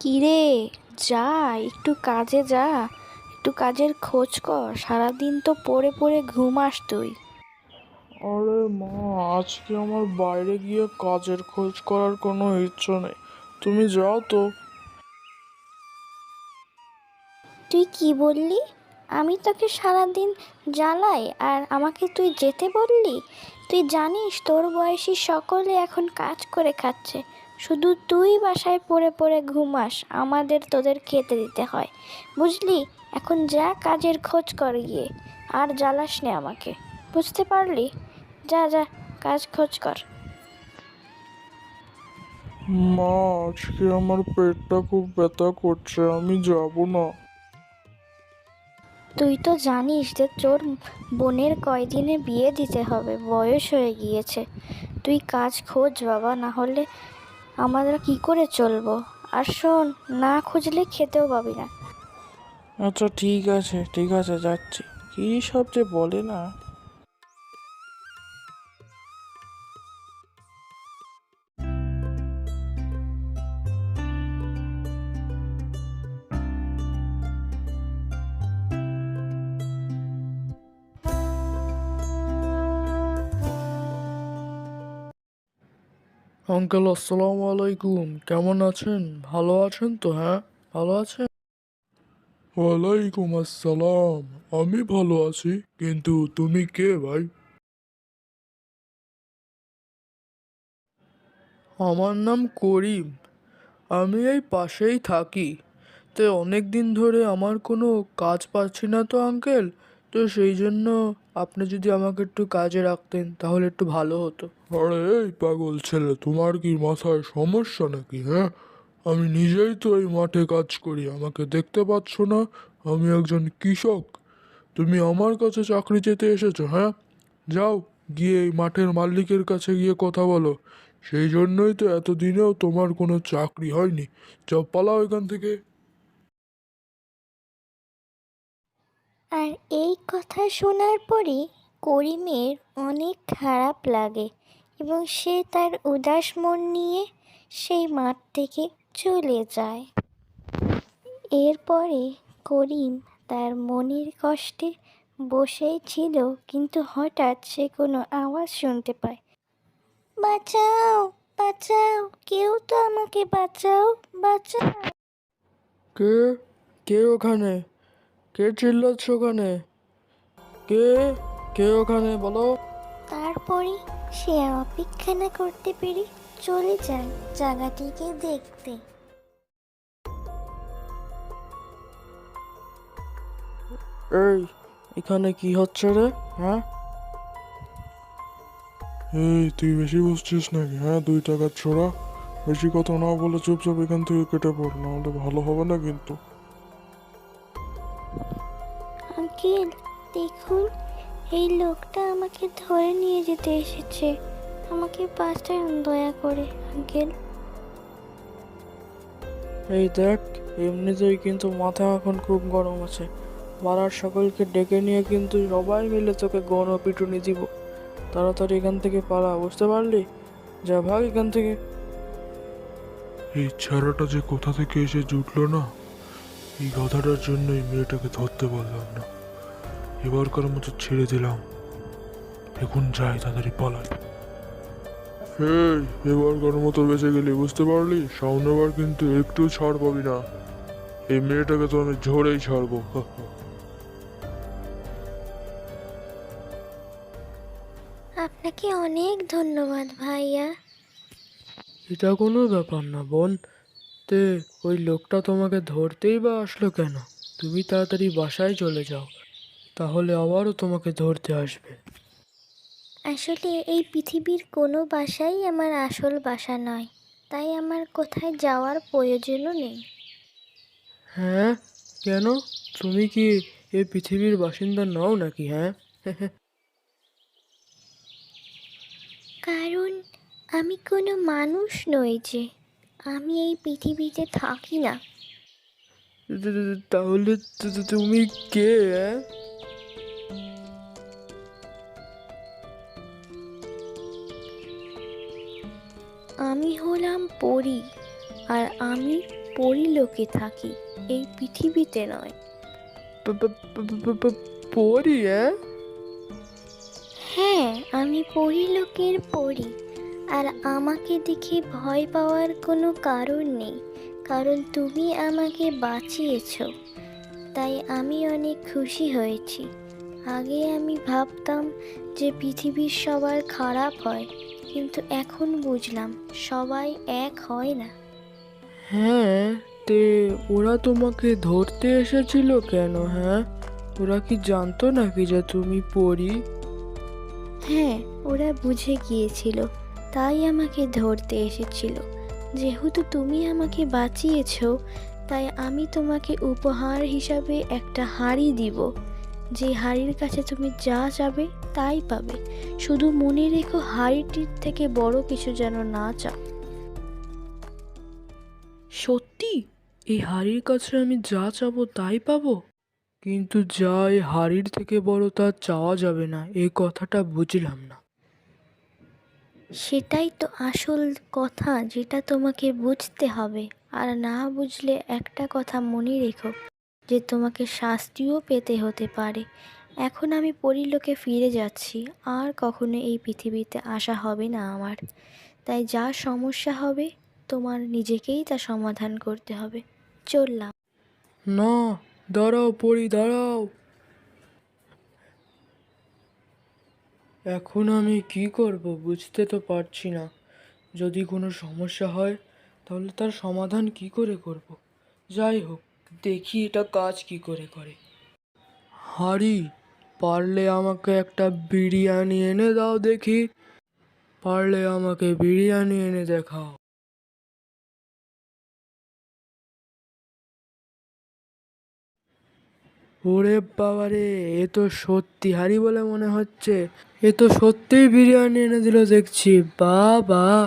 কিরে, যা, একটু কাজে যা, একটু কাজের খোঁজ কর। সারাদিন তো পড়ে পড়ে ঘুমাস তুই। আরে মা, আজকে আমার বাইরে গিয়ে কাজের খোঁজ করার কোনো ইচ্ছে নেই। তুমি যাও তো। তুই কি বললি? আমি তোকে সারাদিন জ্বালাই আর আমাকে তুই যেতে বললি? তুই জানিস তোর বয়সী সকলে এখন কাজ করে খাচ্ছে, শুধু তুই বাসায় পড়ে পড়ে ঘুমাস, আমাদের তোদের খেতে দিতে হয়। বুঝলি? এখন যা, কাজের খোঁজ কর গিয়ে। আর জ্বালাস নে আমাকে, বুঝতে পারলি? যা যা, কাজ খোঁজ কর। মা, আজকে আমার পেটটা খুব ব্যথা করছে, আমি যাব না। তুই তো জানিস যে তোর বোনের কয়দিনে বিয়ে দিতে হবে, বয়স হয়ে গিয়েছে। তুই কাজ খোঁজ বাবা, না হলে আমরা কি করে চলবো? আর শোন, না খুঁজলে খেতেও পাবি না। আচ্ছা ঠিক আছে, ঠিক আছে, যাচ্ছি। কী সব যে বলে না। আঙ্কেল, আসসালামু আলাইকুম। কেমন আছেন? ভালো আছেন তো? হ্যাঁ, ভালো আছেন? ওয়ালাইকুম আসসালাম। আমি ভালো আছি, কিন্তু তুমি কে ভাই? আমার নাম করিম। আমি এই পাশেই থাকি। তো অনেক দিন ধরে আমার কোনো কাজ পাচ্ছি না তো আঙ্কেল। তো সেই জন্য আপনি যদি আমাকে একটু কাজে রাখতেন তাহলে একটু ভালো হতো। আরে এই পাগল ছেলে, তোমার কি মাথায় সমস্যা নাকি? হ্যাঁ, আমি নিজেই তো এই মাঠে কাজ করি, আমাকে দেখতে পাচ্ছ না? আমি একজন কৃষক। তুমি আমার কাছে চাকরি চেতে এসেছো? হ্যাঁ, যাও, গিয়ে এই মাঠের মালিকের কাছে গিয়ে কথা বলো। সেই জন্যই তো এতদিনেও তোমার কোনো চাকরি হয়নি। যাও, পালাও এখান থেকে। আর এই কথা শোনার পরই করিমের অনেক খারাপ লাগে এবং সে তার উদাস মন নিয়ে সেই মাঠ থেকে চলে যায়। এরপরে করিম তার মনের কষ্টে বসেই ছিল, কিন্তু হঠাৎ সে কোনো আওয়াজ শুনতে পায়। বাঁচাও, বাঁচাও, কেউ তো আমাকে বাঁচাও, বাঁচাও। কে? কে ওখানে? কে চিল্লাচ্ছে ওখানে? কে? কে ওখানে, বলো? তারপরে সে অপেক্ষা না করতে পেরে চলে যায় জায়গাটিকে দেখতে। এই, এখানে কি হচ্ছে রে? হ্যাঁ, এই তুই বেশি বুঝছিস নাকি? হ্যাঁ, 2 টাকার ছোড়া। বেশি কথা না বলে চুপচাপ এখান থেকে কেটে পড়, নাহলে ভালো হবে না কিন্তু। আঙ্কেল, দেখুন, এই লোকটা আমাকে ধরে নিয়ে যেতে এসেছে। আমাকে বাঁচান দয়া করে আঙ্কেল। এই দেখ, এমনিতেই কিন্তু মাথা এখন খুব গরম আছে। পাড়ার সকলকে ডেকে নিয়ে কিন্তু সবাই মিলে তোকে গণপিটুনি দিব। তাড়াতাড়ি এখান থেকে পালা, বুঝতে পারলি? যা, ভাগ এখান থেকে। এই ছেঁড়াটা যে কোথা থেকে এসে জুটলো না, এই কথাটার জন্যই মেয়েটাকে ধরতে পারলাম না। এবারকার মতো ছেড়ে দিলাম। এখন যাই, তাড়াতাড়ি পালাই। এই, এবারকার মতো বেঁচে গেলি, বুঝতে পারলি? সামনেবার কিন্তু একটু ছাড় পাবি না। এই মেয়েটাকে তো আমি ঝড়েই ছাড়বো। আপনাকে অনেক ধন্যবাদ ভাইয়া। এটা কোনো ব্যাপার না বোন। তে ওই লোকটা তোমাকে ধরতেই বা আসলো কেন? তুমি তাড়াতাড়ি বাসায় চলে যাও, তাহলে আবারও তোমাকে ধরতে আসবে। আসলে এই পৃথিবীর কোনো বাসাই আমার আসল বাসা নয়, তাই আমার কোথায় যাওয়ার প্রয়োজনও নেই। হ্যাঁ, কেন? তুমি কি এই পৃথিবীর বাসিন্দা নও নাকি? হ্যাঁ, কারণ আমি কোনো মানুষ নই যে, আমি এই পৃথিবীতে থাকি না। তাহলে তুমি কে? হ্যাঁ, আমি হলাম পরী, আর আমি পরীলোকে থাকি, এই পৃথিবীতে নয়। পরি, হ্যাঁ? হ্যাঁ, আমি পরীলোকের পরী। আর আমাকে দেখে ভয় পাওয়ার কোনো কারণ নেই, কারণ তুমি আমাকে বাঁচিয়েছো। তাই আমি অনেক খুশি হয়েছি। আগে আমি ভাবতাম যে পৃথিবীর সবার খারাপ হয়, কিন্তু এখন বুঝলাম সবাই এক হয় না। হ্যাঁ, তে ওরা তোমাকে ধরতে এসেছিল কেন? হ্যাঁ, ওরা কি জানতো নাকি যে তুমি পরি? হ্যাঁ, ওরা বুঝে গিয়েছিল, তাই আমাকে ধরতে এসেছিল। যেহেতু তুমি আমাকে বাঁচিয়েছো, তাই আমি তোমাকে উপহার হিসাবে একটা হাঁড়ি দিব। যে হাঁড়ির কাছে তুমি যা চাবে তাই পাবে। শুধু মনে রেখো, হাঁড়িটির থেকে বড় কিছু যেন না চাও। সত্যি? এই হাড়ির কাছে আমি যা চাবো তাই পাবো? কিন্তু যা এই হাড়ির থেকে বড় তা চাওয়া যাবে না, এই কথাটা বুঝলাম না। সেটাই তো আসল কথা, যেটা তোমাকে বুঝতে হবে। আর না বুঝলে একটা কথা মনে রেখো, যে তোমাকে শাস্তিও পেতে হতে পারে। এখন আমি পরীলোকে ফিরে যাচ্ছি, আর কখনো এই পৃথিবীতে আসা হবে না আমার। তাই যা সমস্যা হবে, তোমার নিজেকেই তা সমাধান করতে হবে। চললাম। না, দাঁড়াও পরি, দাঁড়াও। এখন আমি কি করব বুঝতে তো পারছি না। যদি কোনো সমস্যা হয় তাহলে তার সমাধান কি করে করব? যাই হোক, দেখি এটা কাজ কি করে করে। হারি, পারলে আমাকে একটা বিরিয়ানি এনে দাও দেখি। পারলে আমাকে বিরিয়ানি এনে দেখাও। ওরে বাবারে, এ তো সত্যি হারি বলে মনে হচ্ছে। এ তো সত্যিই বিরিয়ানি এনে দিল দেখছি। বাহ বাহ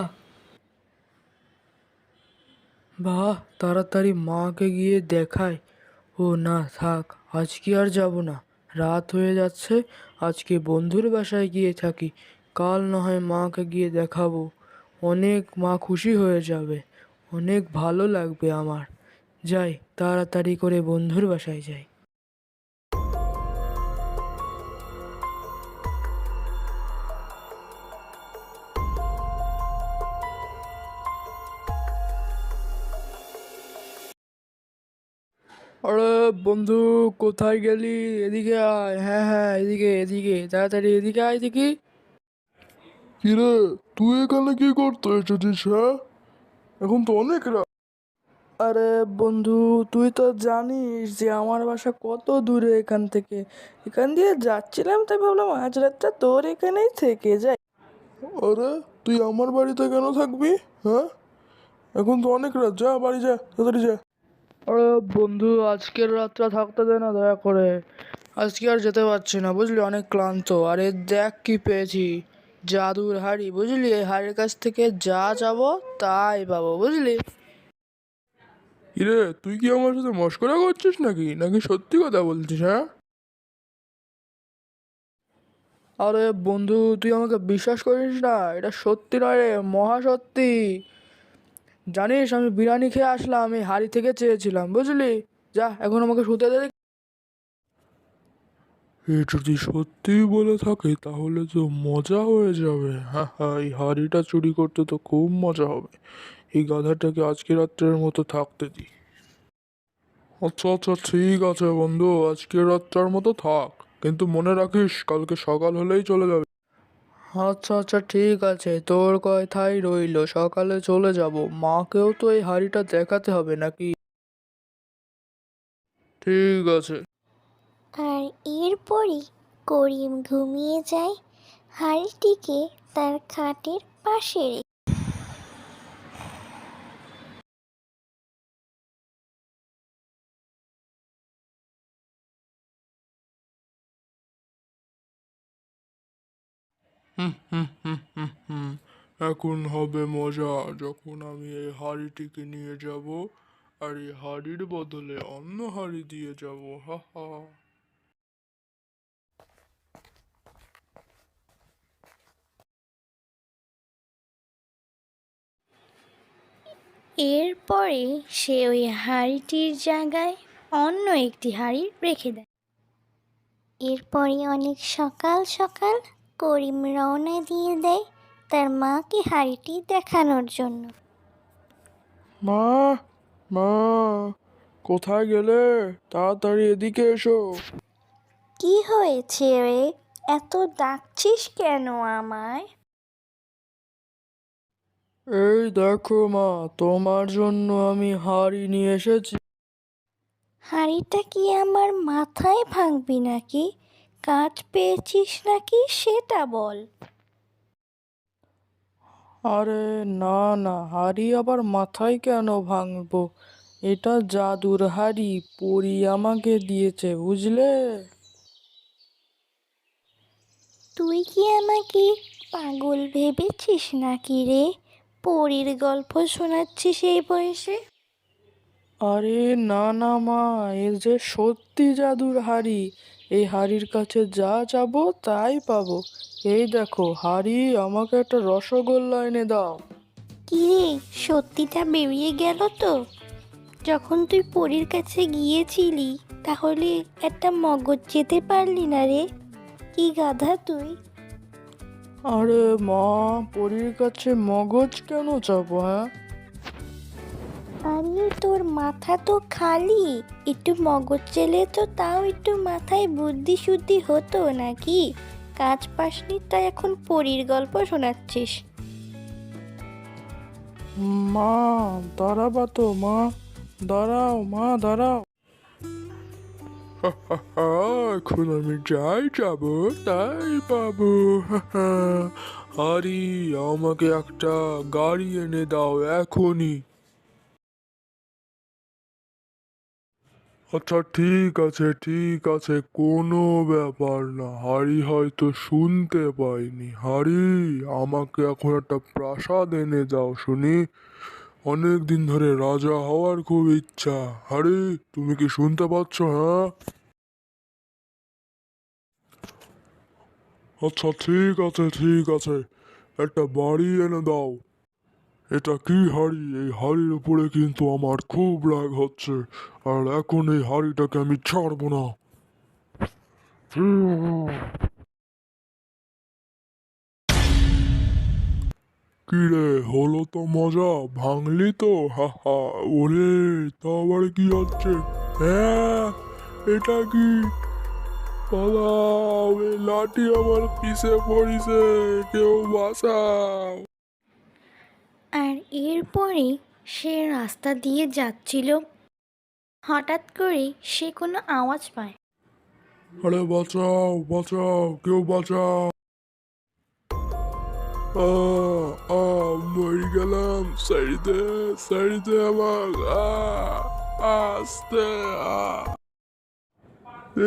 বাহ, তাড়াতাড়ি মাকে গিয়ে দেখায়। ও না, থাক, আজকে আর যাব না। রাত হয়ে যাচ্ছে, আজকে বন্ধুর বাসায় গিয়ে থাকি। কাল না হয় মাকে গিয়ে দেখাবো। অনেক মা খুশি হয়ে যাবে, অনেক ভালো লাগবে আমার। যাই, তাড়াতাড়ি করে বন্ধুর বাসায় যাই। আরে বন্ধু, কোথায় গেলি? এদিকে আয়। হ্যাঁ হ্যাঁ, এদিকে এদিকে, তাড়াতাড়ি এদিকে আয় দেখি। কিরে, তুই এখানে কি করতে এসেছিস? হ্যাঁ, এখন তো অনেক রাত। আরে বন্ধু, তুই তো জানিস যে আমার বাসা কত দূরে এখান থেকে। এখান দিয়ে যাচ্ছিলাম, তাই ভাবলাম আজ রাতটা তোর এখানেই থেকে যাই। আরে, তুই আমার বাড়িতে কেন থাকবি? হ্যাঁ, এখন তো অনেক রাত, যা বাড়ি যা, তাড়াতাড়ি যা। আরে বন্ধু, আজকের রাতটা থাকতে দে না দয়া করে। আজকে আর যেতে পারছি না, বুঝলি, অনেক ক্লান্ত। আরে দেখ কি পেয়েছি, জাদুর হাড়ি, বুঝলি। এই হাড়ির কাছ থেকে যা যাবো তাই পাবো, বুঝলি। কিরে, তুই কি আমার সাথে মশকরা করছিস নাকি নাকি সত্যি কথা বলছিস? হ্যাঁ, আরে বন্ধু, তুই আমাকে বিশ্বাস করিস না? এটা সত্যি নয় রে, মহা সত্যি। জানিস, আমি বিরিয়ানি খেয়ে আসলাম, এই হাড়ি থেকে চেয়েছিলাম, বুঝলি। যা, এখন আমাকে শুতে দে। এ যদি সত্যিই বলে থাকে তাহলে তো মজা হয়ে যাবে। হ্যাঁ হ্যাঁ, এই হাঁড়িটা চুরি করতে তো খুব মজা হবে। এই গাধাটাকে আজকে রাত্রের মতো থাকতে দিই। আচ্ছা আচ্ছা, ঠিক আছে বন্ধু, আজকে রাতটার মতো থাক। কিন্তু মনে রাখিস, কালকে সকাল হলেই চলে যাবে। আচ্ছা আচ্ছা, ঠিক আছে, তোর কথাই রইলো, সকালে চলে যাব। মাকেও তো এই হাড়িটা দেখাতে হবে নাকি? ঠিক আছে। আর এরপরই করিম ঘুমিয়ে যায়, হাঁড়িটিকে তার খাটের পাশে রেখে। হুম হুম হুম হুম হুম। এখন হবে মজা, যখন আমি এই হাঁড়িটিকে নিয়ে যাব আর এই হাঁড়ির বদলে অন্য হাঁড়ি দিয়ে যাব। হা হা। এরপরে সে ওই হাঁড়িটির জায়গায় অন্য একটি হাঁড়ি রেখে দেয়। এরপরে অনেক সকাল সকাল করিম রওনা দিয়ে দেয় তার মাকে হাঁড়িটি দেখানোর জন্য। মা, মা, কোথায় গেলে? তাড়াতাড়ি এদিকে এসো। কি হয়েছে রে, এত ডাকছিস কেন আমায়? এই দেখো মা, তোমার জন্য আমি হাঁড়ি নিয়ে এসেছি। হাঁড়িটা কি আমার মাথায় ভাঙবি নাকি? কাজ পেয়েছিস নাকি সেটা বল। আরে না না, হাঁড়ি আবার মাথায় কেন ভাঙবো? এটা জাদুর হাঁড়ি, পরী আমাকে দিয়েছে, বুঝলে? তুই কি আমাকে পাগল ভেবেছিস নাকি রে? পরীর গল্প শোনাচ্ছিস এই বয়সে? আরে না না মা, এ যে সত্যি জাদুর হাঁড়ি। এই হাঁড়ির কাছে যা যাবো তাই পাবো। এই দেখো হাঁড়ি, আমাকে একটা রসগোল্লা এনে দাও। কি রে, সত্যিটা বেরিয়ে গেল তো? যখন তুই পরীর কাছে গিয়েছিলি তাহলে একটা মগজ যেতে পারলি না রে? কি গাধা তুই! আরে মা, পরীর কাছে মগজ কেন চাবো, হ্যাঁ? আরে তোর মাথা তো খালি, একটু মগজ চেলে তো তাও একটু মাথায় বুদ্ধি শুদ্ধি হতো নাকি? কাজ পাসনি তাই এখন পরীর গল্প শোনাচ্ছিস? মা, দাঁড়াবা তো মা, দাঁড়াও মা, দাঁড়াও। এখন আমি যাই যাবো তাই পাবো। আরে আমাকে একটা গাড়ি এনে দাও এখনই। আচ্ছা ঠিক আছে, কোনো ব্যাপার না। হাড়ি হয়তো শুনতে পাইনি। হাড়ি, আমাকে এখন একটা প্রাসাদ এনে দাও শুনি। অনেক দিন ধরে রাজা হওয়ার খুব ইচ্ছা। হাড়ি, তুমি কি শুনতে পাচ্ছ? হ্যাঁ, আচ্ছা ঠিক আছে, একটা বাড়ি এনে দাও। এটা কি হাড়ি? এই হাড়ির উপরে কিন্তু আমার খুব রাগ হচ্ছে, আর এখন এই হাড়িটাকে আমি ছাড়বো না। কি রে, হলো তো মজা? ভাঙলি তো? হা হা। ওরে, তা আবার কি হচ্ছে? হ্যাঁ, এটা কি? পালাও, এই লাঠি আমার পিছে পড়িছে, কেউ বাঁচাও। আর এরপরে সে রাস্তা দিয়ে যাচ্ছিল, হঠাৎ করে সে কোনো আওয়াজ পায়। আরে বাঁচাও বাঁচাও, কেউ বাঁচাও। আ আ মরে গেলাম, সাইডে আমার। আস্তে আ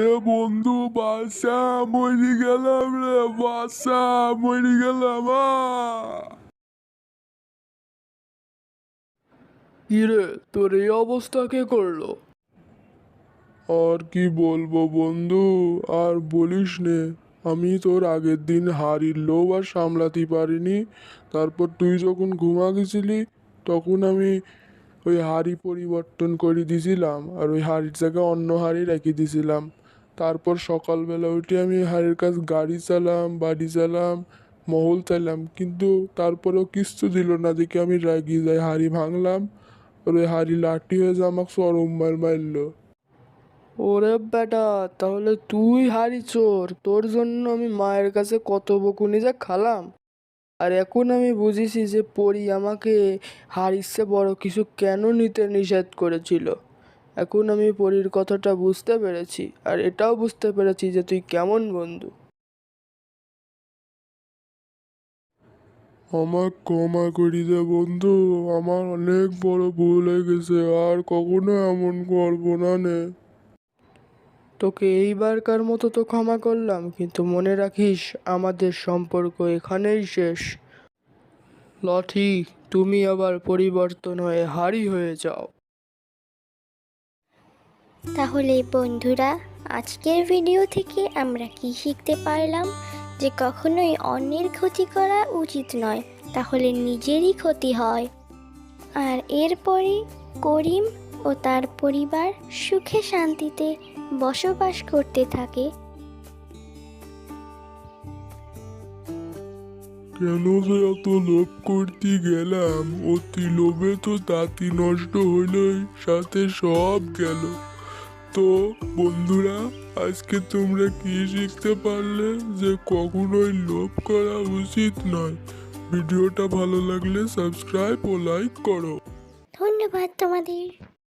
এ বন্ধু বাসা, মরে গেলাম রে, বাসা, মরে গেলাম। কি রে, তোর এই অবস্থা কে করলো? আর কি বলবো বন্ধু, আর বলিস নে। আমি তোর আগের দিন হাড়ির লোভ আর সামলাতে পারিনি। তারপর তুই যখন ঘুমা গেছিলি, তখন আমি ওই হাড়ি পরিবর্তন করে দিছিলাম, আর ওই হাড়ির জায়গায় অন্য হাড়ি রেখে দিছিলাম। তারপর সকালবেলা উঠে আমি হাড়ির কাছে গাড়ি চালাম, বাড়ি চালাম, মহল চাইলাম, কিন্তু তারপরেও কিচ্ছু দিল না। দেখে আমি রাগি যাই, হাড়ি ভাঙলাম, আর ওই হাড়ি লাঠি হয়ে যে আমাকে চরম মারলো। ওরে বেটা, তাহলে তুই হাঁড়ি চোর! তোর জন্য আমি মায়ের কাছে কত বকুনি যে খালাম। আর এখন আমি বুঝেছি যে পরী আমাকে হাড়ির চেয়ে বড় কিছু কেন নিতে নিষেধ করেছিল। এখন আমি পরীর কথাটা বুঝতে পেরেছি, আর এটাও বুঝতে পেরেছি যে তুই কেমন বন্ধু। আমার ক্ষমা করি দে বন্ধু, আমার অনেক বড় ভুল হয়ে গেছে, আর কখনো এমন করবো না নে। তোকে এইবারকার মতো তো ক্ষমা করলাম, কিন্তু মনে রাখিস আমাদের সম্পর্ক এখানেই শেষ। লাঠি, তুমি আবার পরিবর্তন হয়ে হাঁড়ি হয়ে যাও। তাহলে বন্ধুরা, আজকের ভিডিও থেকে আমরা কি শিখতে পারলাম? যে কখনোই অন্যের ক্ষতি করা উচিত নয়, তাহলে নিজেরই ক্ষতি হয়। আর এরপরই করিম ও তার পরিবার সুখে শান্তিতে বসবাস করতে থাকে। কেন যে এত লোভ করতে গেলাম, অতি লোভে তো তাঁতি নষ্ট হইলই, সাথে সব গেল। তো বন্ধুরা, আজকে তোমরা কি শিখতে পারলে? যে কখনোই লোভ করা উচিত নয়। ভিডিওটা ভালো লাগলে সাবস্ক্রাইব ও লাইক করো। ধন্যবাদ তোমাদের।